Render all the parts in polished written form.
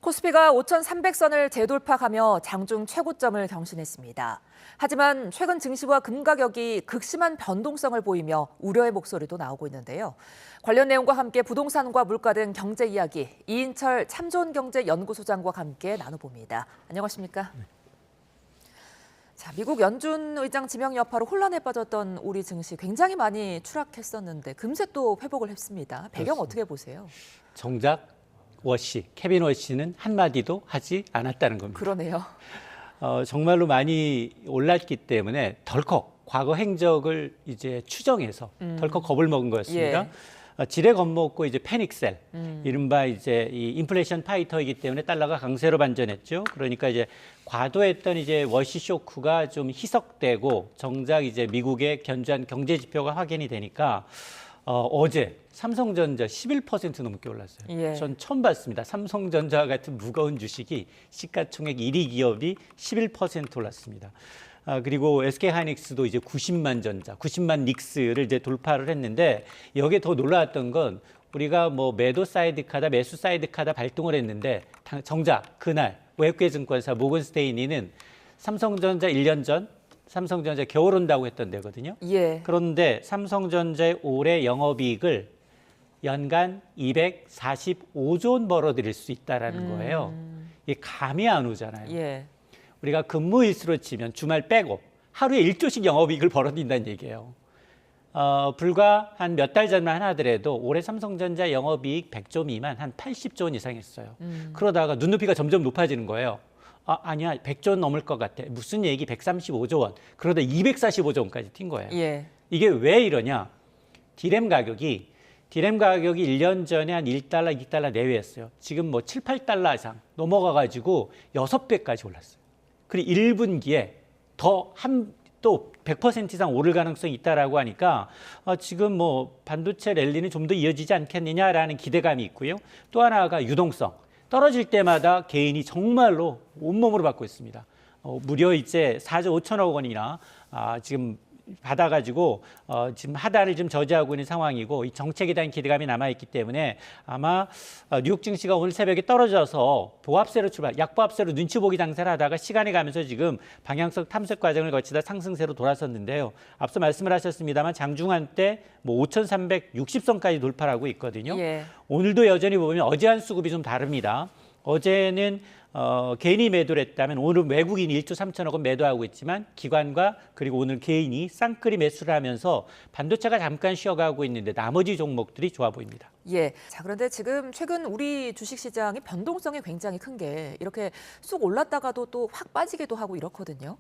코스피가 5,300선을 재돌파하며 장중 최고점을 경신했습니다. 하지만 최근 증시와 금 가격이 극심한 변동성을 보이며 우려의 목소리도 나오고 있는데요. 관련 내용과 함께 부동산과 물가 등 경제 이야기, 이인철 참좋은경제연구소장과 함께 나눠봅니다. 안녕하십니까? 자, 미국 연준 의장 지명 여파로 혼란에 빠졌던 우리 증시 굉장히 많이 추락했었는데 금세 또 회복을 했습니다. 배경 어떻게 보세요? 정작 케빈 워시는 한마디도 하지 않았다는 겁니다. 그러네요. 정말로 많이 올랐기 때문에 덜컥 과거 행적을 이제 추정해서 덜컥 겁을 먹은 거였습니다. 지레 겁먹고 이제 패닉셀, 이른바 이제 이 인플레이션 파이터이기 때문에 달러가 강세로 반전했죠. 그러니까 이제 과도했던 이제 워시 쇼크가 좀 희석되고 정작 이제 미국의 견조한 경제 지표가 확인이 되니까 어제 삼성전자 11% 넘게 올랐어요. 전 처음 봤습니다. 삼성전자 같은 무거운 주식이 시가총액 1위 기업이 11% 올랐습니다. 그리고 SK하이닉스도 이제 90만 닉스를 이제 돌파를 했는데 여기에 더 놀라웠던 건 우리가 뭐 매도 사이드 카다, 매수 사이드 카다 발동을 했는데 정작 그날 외국계 증권사 모건스테인리는 삼성전자 1년 전 삼성전자 겨울 온다고 했던 데거든요. 그런데 삼성전자의 올해 영업이익을 연간 245조 원 벌어들일 수 있다라는 거예요. 이게 감이 안 오잖아요. 우리가 근무일수로 치면 주말 빼고 하루에 1조씩 영업이익을 벌어들인다는 얘기예요. 불과 한 몇 달 전만 하더라도 올해 삼성전자 영업이익 100조 미만 한 80조 원 이상 했어요. 그러다가 눈높이가 점점 높아지는 거예요. 아니야, 100조 원 넘을 것 같아. 무슨 얘기? 135조 원. 그러다 245조 원까지 튄 거예요. 이게 왜 이러냐? 디램 가격이 1년 전에 한 1달러, 2달러 내외였어요. 지금 뭐 7, 8달러 이상 넘어가가지고 6배까지 올랐어요. 그리고 1분기에 또 100% 이상 오를 가능성이 있다라고 하니까 지금 뭐 반도체 랠리는 좀 더 이어지지 않겠느냐라는 기대감이 있고요. 또 하나가 유동성. 떨어질 때마다 개인이 정말로 온몸으로 받고 있습니다. 무려 이제 4조 5천억 원이나 지금 받아가지고 지금 하단을 좀 저지하고 있는 상황이고 이 정책에 대한 기대감이 남아있기 때문에 아마 뉴욕 증시가 오늘 새벽에 떨어져서 보합세로 약보합세로 눈치 보기 장세를 하다가 시간이 가면서 지금 방향성 탐색 과정을 거치다 상승세로 돌아섰는데요. 앞서 말씀을 하셨습니다만 장중한 때 뭐 5,360선까지 돌파하고 있거든요. 오늘도 여전히 보면 어제 한 수급이 좀 다릅니다. 어제는 개인이 매도를 했다면 오늘 외국인이 1조 3천억 원 매도하고 있지만 기관과 그리고 오늘 개인이 쌍끌이 매수를 하면서 반도체가 잠깐 쉬어가고 있는데 나머지 종목들이 좋아 보입니다. 자, 그런데 지금 최근 우리 주식시장이 변동성이 굉장히 큰 게 이렇게 쑥 올랐다가도 또 확 빠지기도 하고 이렇거든요.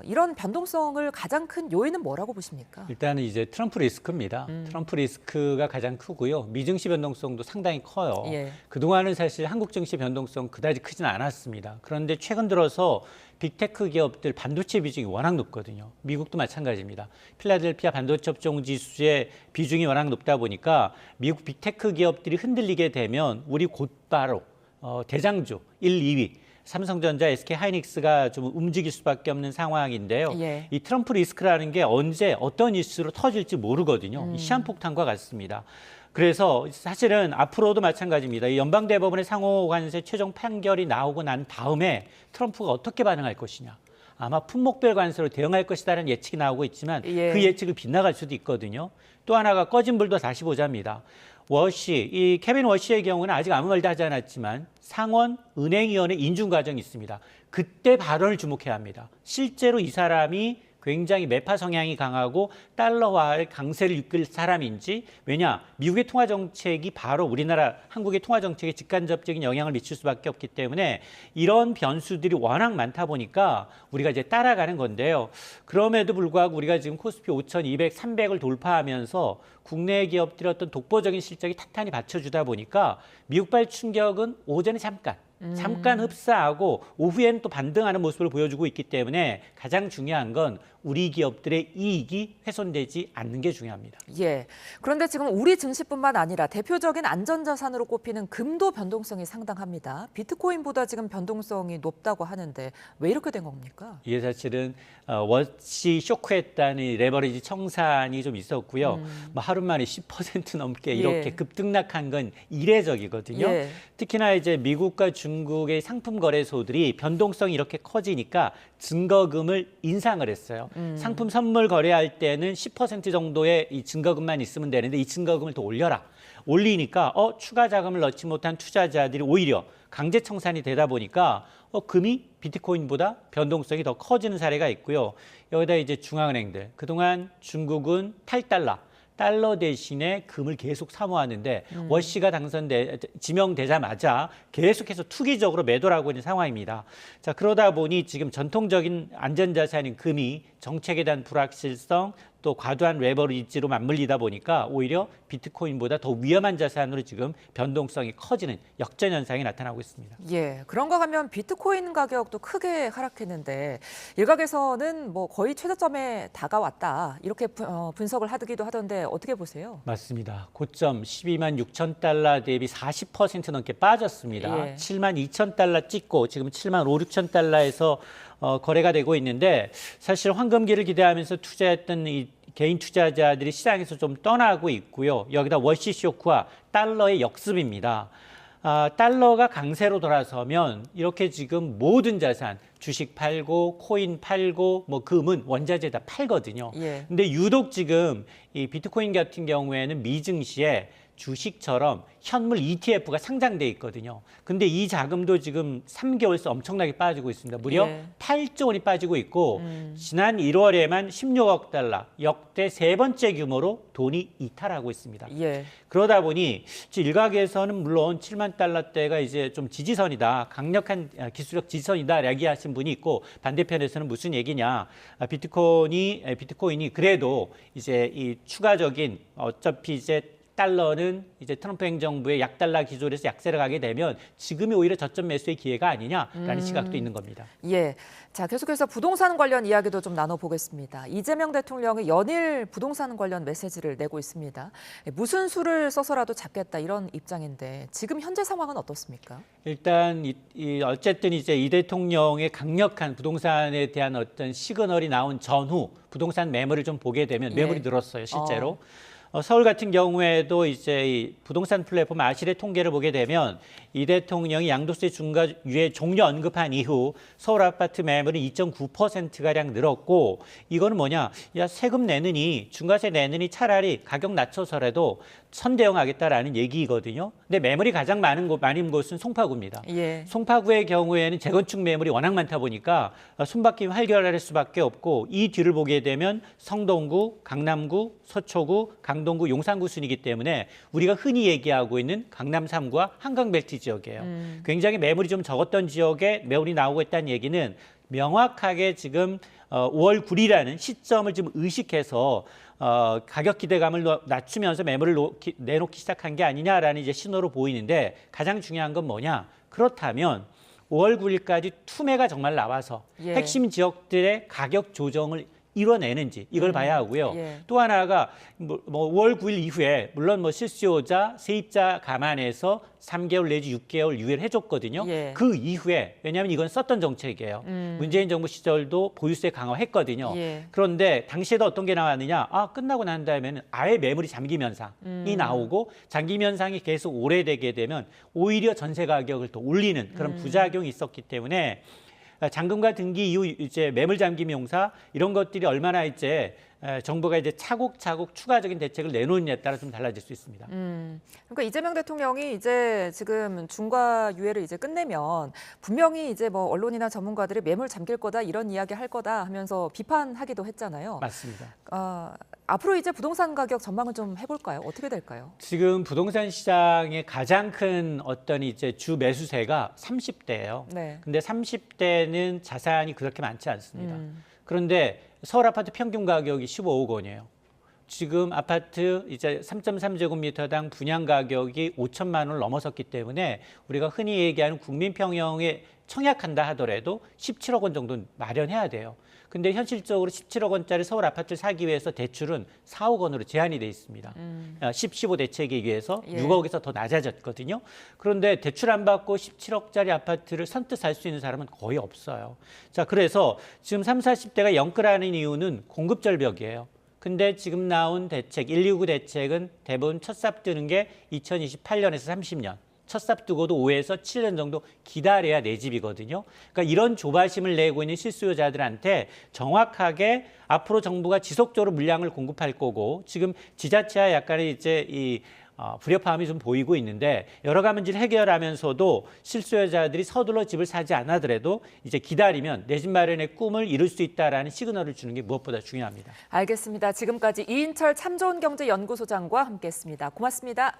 이런 변동성을 가장 큰 요인은 뭐라고 보십니까? 일단은 이제 트럼프 리스크입니다. 트럼프 리스크가 가장 크고요. 미증시 변동성도 상당히 커요. 그동안은 사실 한국 증시 변동성 그다지 크지는 않았습니다. 그런데 최근 들어서 빅테크 기업들 반도체 비중이 워낙 높거든요. 미국도 마찬가지입니다. 필라델피아 반도체 업종 지수의 비중이 워낙 높다 보니까 미국 빅테크 기업들이 흔들리게 되면 우리 곧바로 대장주 1, 2위 삼성전자, SK하이닉스가 좀 움직일 수밖에 없는 상황인데요. 이 트럼프 리스크라는 게 언제 어떤 이슈로 터질지 모르거든요. 시한폭탄과 같습니다. 그래서 사실은 앞으로도 마찬가지입니다. 이 연방대법원의 상호관세 최종 판결이 나오고 난 다음에 트럼프가 어떻게 반응할 것이냐. 아마 품목별 관세로 대응할 것이다라는 예측이 나오고 있지만 그 예측이 빗나갈 수도 있거든요. 또 하나가 꺼진 불도 다시 보자입니다. 이 케빈 워시의 경우는 아직 아무 말도 하지 않았지만 상원 은행위원회 인준 과정이 있습니다. 그때 발언을 주목해야 합니다. 실제로 이 사람이 굉장히 매파 성향이 강하고 달러화의 강세를 이끌 사람인지, 왜냐 미국의 통화 정책이 바로 우리나라 한국의 통화 정책에 직간접적인 영향을 미칠 수밖에 없기 때문에 이런 변수들이 워낙 많다 보니까 우리가 이제 따라가는 건데요. 그럼에도 불구하고 우리가 지금 코스피 5,200, 300을 돌파하면서 국내 기업들의 어떤 독보적인 실적이 탄탄히 받쳐주다 보니까 미국발 충격은 오전에 잠깐 흡사하고 오후에는 또 반등하는 모습을 보여주고 있기 때문에 가장 중요한 건 우리 기업들의 이익이 훼손되지 않는 게 중요합니다. 예. 그런데 지금 우리 증시뿐만 아니라 대표적인 안전자산으로 꼽히는 금도 변동성이 상당합니다. 비트코인보다 지금 변동성이 높다고 하는데 왜 이렇게 된 겁니까? 이게 사실은 워시 쇼크에 따른 이 레버리지 청산이 좀 있었고요. 뭐 하루 만에 10% 넘게 이렇게 예. 급등락한 건 이례적이거든요. 예. 특히나 이제 미국과 중국의 상품 거래소들이 변동성이 이렇게 커지니까 증거금을 인상을 했어요. 상품 선물 거래할 때는 10% 정도의 이 증거금만 있으면 되는데 이 증거금을 더 올려라. 올리니까 추가 자금을 넣지 못한 투자자들이 오히려 강제 청산이 되다 보니까 금이 비트코인보다 변동성이 더 커지는 사례가 있고요. 여기다 이제 중앙은행들 그동안 중국은 달러 대신에 금을 계속 사모하는데 워시가 지명되자마자 계속해서 투기적으로 매도를 하고 있는 상황입니다. 자, 그러다 보니 지금 전통적인 안전자산인 금이 정책에 대한 불확실성 또 과도한 레버리지로 맞물리다 보니까 오히려 비트코인보다 더 위험한 자산으로 지금 변동성이 커지는 역전 현상이 나타나고 있습니다. 예, 그런가 하면 비트코인 가격도 크게 하락했는데 일각에서는 뭐 거의 최저점에 다가왔다 이렇게 분석을 하기도 하던데 어떻게 보세요? 맞습니다. 고점 12만 6천 달러 대비 40% 넘게 빠졌습니다. 예. 7만 2천 달러 찍고 지금 7만 5, 6천 달러에서 거래가 되고 있는데 사실 황금기를 기대하면서 투자했던 이 개인 투자자들이 시장에서 좀 떠나고 있고요. 여기다 워시 쇼크와 달러의 역습입니다. 달러가 강세로 돌아서면 이렇게 지금 모든 자산, 주식 팔고 코인 팔고 뭐 금은 원자재 다 팔거든요. 예. 근데 유독 지금 이 비트코인 같은 경우에는 미증시에 주식처럼 현물 ETF가 상장돼 있거든요. 근데 이 자금도 지금 3개월 새 엄청나게 빠지고 있습니다. 무려 예. 8조 원이 빠지고 있고 지난 1월에만 16억 달러, 역대 세 번째 규모로 돈이 이탈하고 있습니다. 예. 그러다 보니 일각에서는 물론 7만 달러대가 이제 좀 지지선이다, 강력한 기술적 지지선이다 이야기하신 분이 있고 반대편에서는 무슨 얘기냐, 비트코인이 그래도 이제 이 추가적인 어차피 이제 달러는 이제 트럼프 행정부의 약달러 기조에서 약세를 가게 되면 지금이 오히려 저점 매수의 기회가 아니냐라는 시각도 있는 겁니다. 예. 자, 계속해서 부동산 관련 이야기도 좀 나눠보겠습니다. 이재명 대통령이 연일 부동산 관련 메시지를 내고 있습니다. 무슨 수를 써서라도 잡겠다 이런 입장인데 지금 현재 상황은 어떻습니까? 일단 어쨌든 이제 이 대통령의 강력한 부동산에 대한 어떤 시그널이 나온 전후 부동산 매물을 좀 보게 되면 매물이 늘었어요, 실제로. 서울 같은 경우에도 이제 이 부동산 플랫폼 아실의 통계를 보게 되면 이 대통령이 양도세 중과 유예 종료 언급한 이후 서울 아파트 매물은 2.9%가량 늘었고 이거는 뭐냐? 야, 세금 내느니 중과세 내느니 차라리 가격 낮춰서라도 선대영하겠다라는 얘기거든요. 근데 매물이 가장 많은 곳은 송파구입니다. 예. 송파구의 경우에는 재건축 매물이 워낙 많다 보니까 손바뀜 활발할 수밖에 없고 이 뒤를 보게 되면 성동구, 강남구, 서초구, 강동구, 용산구 순이기 때문에 우리가 흔히 얘기하고 있는 강남 3구와 한강벨트 지역이에요. 굉장히 매물이 좀 적었던 지역에 매물이 나오고 있다는 얘기는 명확하게 지금 5월 9일이라는 시점을 좀 의식해서 가격 기대감을 낮추면서 매물을 내놓기 시작한 게 아니냐라는 이제 신호로 보이는데 가장 중요한 건 뭐냐? 그렇다면 5월 9일까지 투매가 정말 나와서 예. 핵심 지역들의 가격 조정을 이뤄내는지 이걸 봐야 하고요. 예. 또 하나가 뭐 5월 9일 이후에 물론 뭐 실수요자, 세입자 감안해서 3개월 내지 6개월 유예를 해줬거든요. 예. 그 이후에 왜냐하면 이건 썼던 정책이에요. 문재인 정부 시절도 보유세 강화했거든요. 예. 그런데 당시에도 어떤 게 나왔느냐? 끝나고 난 다음에는 아예 매물이 잠김 현상이 나오고 잠김 현상이 계속 오래되게 되면 오히려 전세 가격을 더 올리는 그런 부작용이 있었기 때문에 잔금과 등기 이후 이제 매물 잠김 용사 이런 것들이 얼마나 이제 정부가 이제 차곡차곡 추가적인 대책을 내놓느냐에 따라 좀 달라질 수 있습니다. 그러니까 이재명 대통령이 이제 지금 중과 유예를 이제 끝내면 분명히 이제 뭐 언론이나 전문가들이 매물 잠길 거다 이런 이야기 할 거다 하면서 비판하기도 했잖아요. 맞습니다. 앞으로 이제 부동산 가격 전망을 좀 해볼까요? 어떻게 될까요? 지금 부동산 시장의 가장 큰 어떤 이제 주 매수세가 30대예요. 네. 근데 30대는 자산이 그렇게 많지 않습니다. 그런데 서울 아파트 평균 가격이 15억 원이에요. 지금 아파트 이제 3.3제곱미터당 분양 가격이 5천만 원을 넘어섰기 때문에 우리가 흔히 얘기하는 국민평형에 청약한다 하더라도 17억 원 정도는 마련해야 돼요. 근데 현실적으로 17억 원짜리 서울 아파트를 사기 위해서 대출은 4억 원으로 제한이 돼 있습니다. 15 대책에 의해서 예. 6억에서 더 낮아졌거든요. 그런데 대출 안 받고 17억짜리 아파트를 선뜻 살 수 있는 사람은 거의 없어요. 자, 그래서 지금 30, 40대가 영끌하는 이유는 공급 절벽이에요. 근데 지금 나온 대책, 129 대책은 대부분 첫 삽 뜨는 게 2028년에서 30년. 첫 삽 뜨고도 5에서 7년 정도 기다려야 내 집이거든요. 그러니까 이런 조바심을 내고 있는 실수요자들한테 정확하게 앞으로 정부가 지속적으로 물량을 공급할 거고 지금 지자체와 약간의 이제 이 불협화음이 좀 보이고 있는데 여러 가지 문제를 해결하면서도 실수요자들이 서둘러 집을 사지 않아더라도 이제 기다리면 내 집 마련의 꿈을 이룰 수 있다라는 시그널을 주는 게 무엇보다 중요합니다. 알겠습니다. 지금까지 이인철 참 좋은 경제 연구소장과 함께했습니다. 고맙습니다.